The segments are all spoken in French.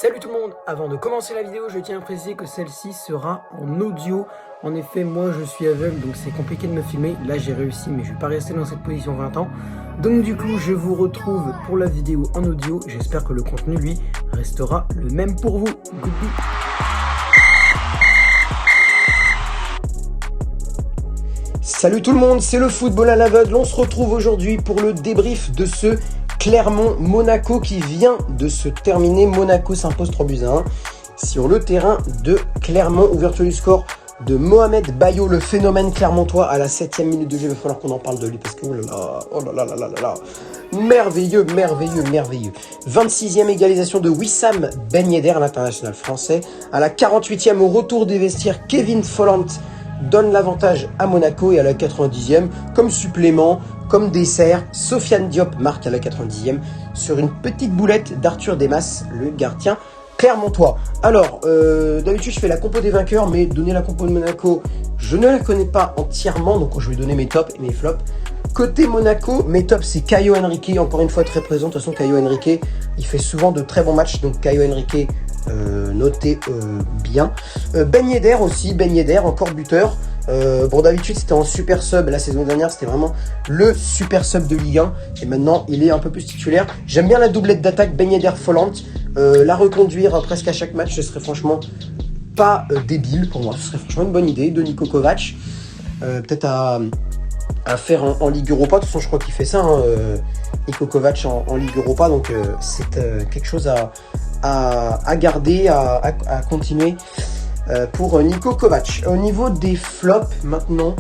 Salut tout le monde, avant de commencer la vidéo, je tiens à préciser que celle-ci sera en audio. En effet, moi je suis aveugle, donc c'est compliqué de me filmer. Là j'ai réussi, mais je vais pas rester dans cette position 20 ans. Donc du coup, je vous retrouve pour la vidéo en audio. J'espère que le contenu, lui, restera le même pour vous. Goodbye. Salut tout le monde, c'est le football à l'aveugle. On se retrouve aujourd'hui pour le débrief de ce Clermont-Monaco qui vient de se terminer. Monaco s'impose 3-1 sur le terrain de Clermont. Ouverture du score de Mohamed Bayo, le phénomène clermontois à la 7e minute de jeu. Il va falloir qu'on en parle de lui parce que oh là là. Merveilleux. 26e égalisation de Wissam Ben Yedder, l'international français. À la 48e, au retour des vestiaires, Kevin Folland donne l'avantage à Monaco, et à la 90e, comme supplément, comme dessert, Sofiane Diop marque à la 90e sur une petite boulette d'Arthur Desmas, le gardien clermontois. Alors, d'habitude je fais la compo des vainqueurs, mais donner la compo de Monaco, je ne la connais pas entièrement, donc je vais donner mes tops et mes flops. Côté Monaco, mes tops c'est Caio Henrique, encore une fois très présent. De toute façon, Caio Henrique, il fait souvent de très bons matchs, donc Caio Henrique, notez bien. Ben Yedder aussi, Ben Yedder, encore buteur. Bon, d'habitude c'était en super sub, la saison dernière c'était vraiment le super sub de Ligue 1, et maintenant il est un peu plus titulaire. J'aime bien la doublette d'attaque Ben Yedder Folland, la reconduire presque à chaque match, ce serait franchement pas débile pour moi, ce serait franchement une bonne idée de Niko Kovac, peut-être à faire en Ligue Europa. De toute façon je crois qu'il fait ça, Niko Kovac en Ligue Europa, donc c'est quelque chose à garder, à continuer pour Niko Kovac. Au niveau des flops maintenant,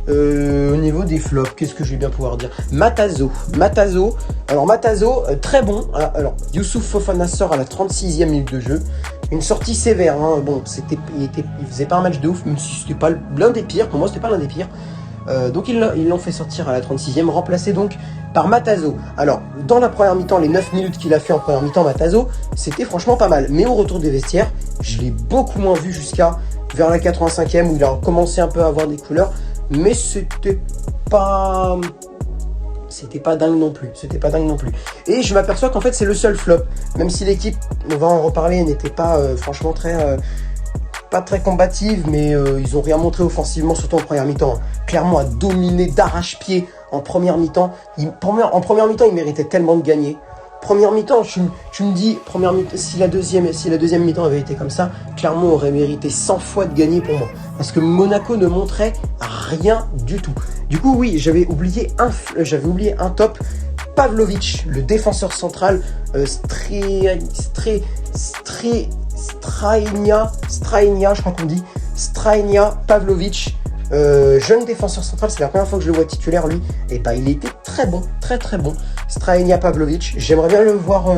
qu'est-ce que je vais bien pouvoir dire? Matazo, alors Matazo, très bon. Alors Youssouf Fofana sort à la 36e minute de jeu, une sortie sévère, hein. Bon, il faisait pas un match de ouf, même si c'était pas l'un des pires, pour moi c'était pas l'un des pires. Donc ils l'ont fait sortir à la 36e, remplacé donc par Matazo. Alors, dans la première mi-temps, les 9 minutes qu'il a fait en première mi-temps, Matazo, c'était franchement pas mal. Mais au retour des vestiaires, je l'ai beaucoup moins vu jusqu'à vers la 85e, où il a commencé un peu à avoir des couleurs. Mais c'était pas dingue non plus. Et je m'aperçois qu'en fait, c'est le seul flop. Même si l'équipe, on va en reparler, n'était pas franchement pas très combative, mais ils ont rien montré offensivement, surtout en première mi-temps. Clermont a dominé d'arrache-pied en première mi-temps. En première mi-temps, il méritait tellement de gagner. Première mi-temps, tu me dis, première mi-temps, si la deuxième mi-temps avait été comme ça, Clermont aurait mérité 100 fois de gagner pour moi. Parce que Monaco ne montrait rien du tout. Du coup, oui, j'avais oublié un top. Pavlovic, le défenseur central, Strainia, je crois qu'on dit Strainia Pavlovic, jeune défenseur central, c'est la première fois que je le vois titulaire lui, et bah il était très bon, très bon. Strainia Pavlovic, j'aimerais bien le voir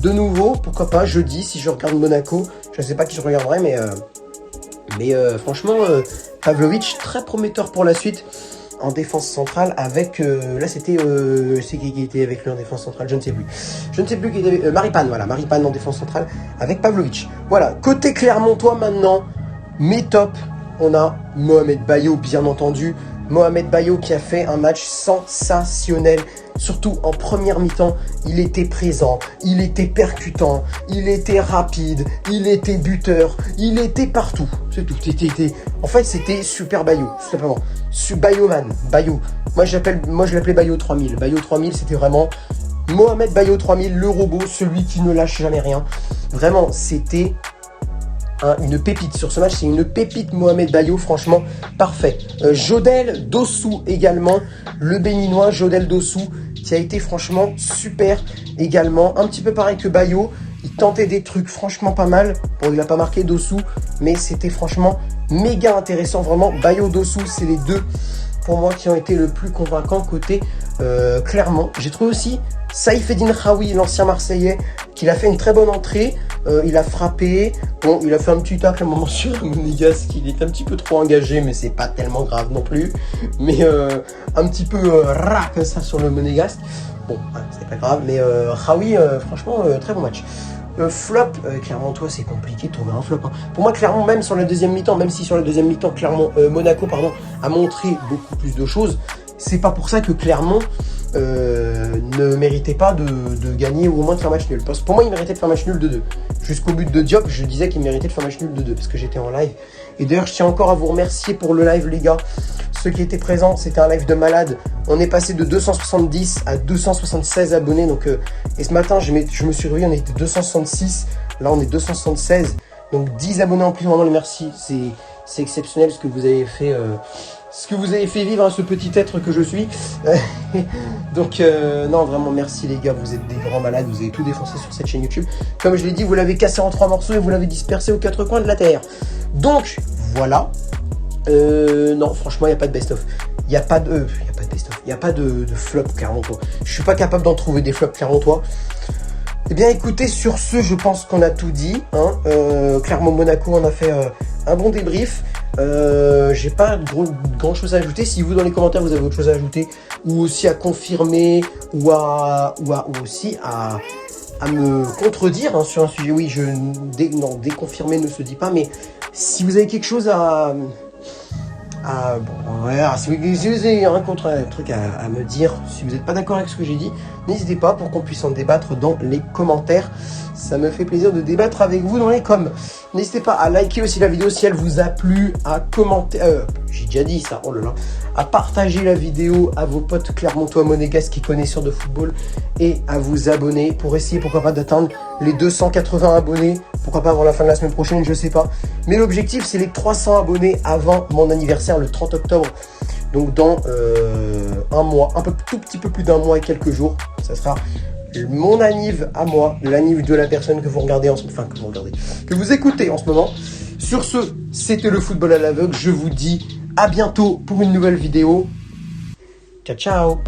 de nouveau, pourquoi pas jeudi si je regarde Monaco, je sais pas qui je regarderai, mais franchement Pavlovic très prometteur pour la suite en défense centrale avec là c'était c'est qui était avec lui en défense centrale, je ne sais plus qui était Maripane en défense centrale avec Pavlovic. Voilà, côté Clermontois maintenant, mes tops, on a Mohamed Bayo, bien entendu. Mohamed Bayo qui a fait un match sensationnel, surtout en première mi-temps. Il était présent, il était percutant, il était rapide, il était buteur, il était partout. C'est tout. En fait, c'était Super Bayo, tout simplement. Bayo. Moi, je l'appelais Bayo 3000. Bayo 3000, c'était vraiment Mohamed Bayo 3000, le robot, celui qui ne lâche jamais rien. Vraiment, c'était une pépite sur ce match, c'est une pépite Mohamed Bayo, franchement parfait. Jodel Dossou également, le béninois Jodel Dossou qui a été franchement super également, un petit peu pareil que Bayo, il tentait des trucs franchement pas mal. Bon, il n'a pas marqué Dossou, mais c'était franchement méga intéressant, vraiment. Bayo, Dossou, c'est les deux pour moi qui ont été le plus convaincants côté Clermont. J'ai trouvé aussi Saïfedine Khaoui, l'ancien Marseillais, qu'il a fait une très bonne entrée. Il a frappé. Bon, il a fait un petit tacle à un moment sur Monégasque, il est un petit peu trop engagé, mais c'est pas tellement grave non plus. Mais un petit peu rac ça sur le Monégasque. Bon, c'est pas grave, mais Khaoui, franchement, très bon match. Flop, Clermont, toi, c'est compliqué de trouver un flop. Hein. Pour moi, Clermont, même sur la deuxième mi-temps, même si sur la deuxième mi-temps, Monaco, a montré beaucoup plus de choses, c'est pas pour ça que Clermont ne méritait pas de gagner ou au moins de faire match nul. Parce que pour moi, il méritait de faire match nul de 2. Jusqu'au but de Diop, je disais qu'il méritait de faire match nul de 2 parce que j'étais en live. Et d'ailleurs, je tiens encore à vous remercier pour le live, les gars. Ceux qui étaient présents, c'était un live de malade. On est passé de 270 à 276 abonnés. Donc, et ce matin, je me suis réveillé, on était 266. Là, on est 276. Donc, 10 abonnés en plus. Vraiment, les merci. C'est exceptionnel ce que vous avez fait. Ce que vous avez fait vivre à ce petit être que je suis. Donc, non, vraiment, merci les gars. Vous êtes des grands malades. Vous avez tout défoncé sur cette chaîne YouTube. Comme je l'ai dit, vous l'avez cassé en 3 morceaux et vous l'avez dispersé aux 4 coins de la terre. Donc, voilà. Non, franchement, il n'y a pas de best-of. Il n'y a pas de best-of. Il n'y a pas de flop clermontois. Je suis pas capable d'en trouver des flops clermontois. Eh bien, écoutez, sur ce, je pense qu'on a tout dit. Hein. Clermont-Monaco, on a fait un bon débrief. J'ai pas grand chose à ajouter. Si vous, dans les commentaires, vous avez autre chose à ajouter ou aussi à confirmer ou aussi à me contredire hein, sur un sujet. Oui, non, déconfirmer ne se dit pas, mais si vous avez quelque chose si vous avez un truc à me dire, si vous n'êtes pas d'accord avec ce que j'ai dit, n'hésitez pas pour qu'on puisse en débattre dans les commentaires. Ça me fait plaisir de débattre avec vous dans les coms. N'hésitez pas à liker aussi la vidéo si elle vous a plu, à commenter, j'ai déjà dit ça, oh là là, à partager la vidéo à vos potes clermontois monégasques qui connaissent de football et à vous abonner pour essayer pourquoi pas d'atteindre les 280 abonnés, pourquoi pas avant la fin de la semaine prochaine, je sais pas. Mais l'objectif c'est les 300 abonnés avant mon anniversaire le 30 octobre. Donc dans un mois, tout petit peu plus d'un mois et quelques jours, ça sera mon anniv à moi, l'anniv de la personne que vous regardez que vous écoutez en ce moment. Sur ce, c'était le football à l'aveugle. Je vous dis à bientôt pour une nouvelle vidéo. Ciao, ciao.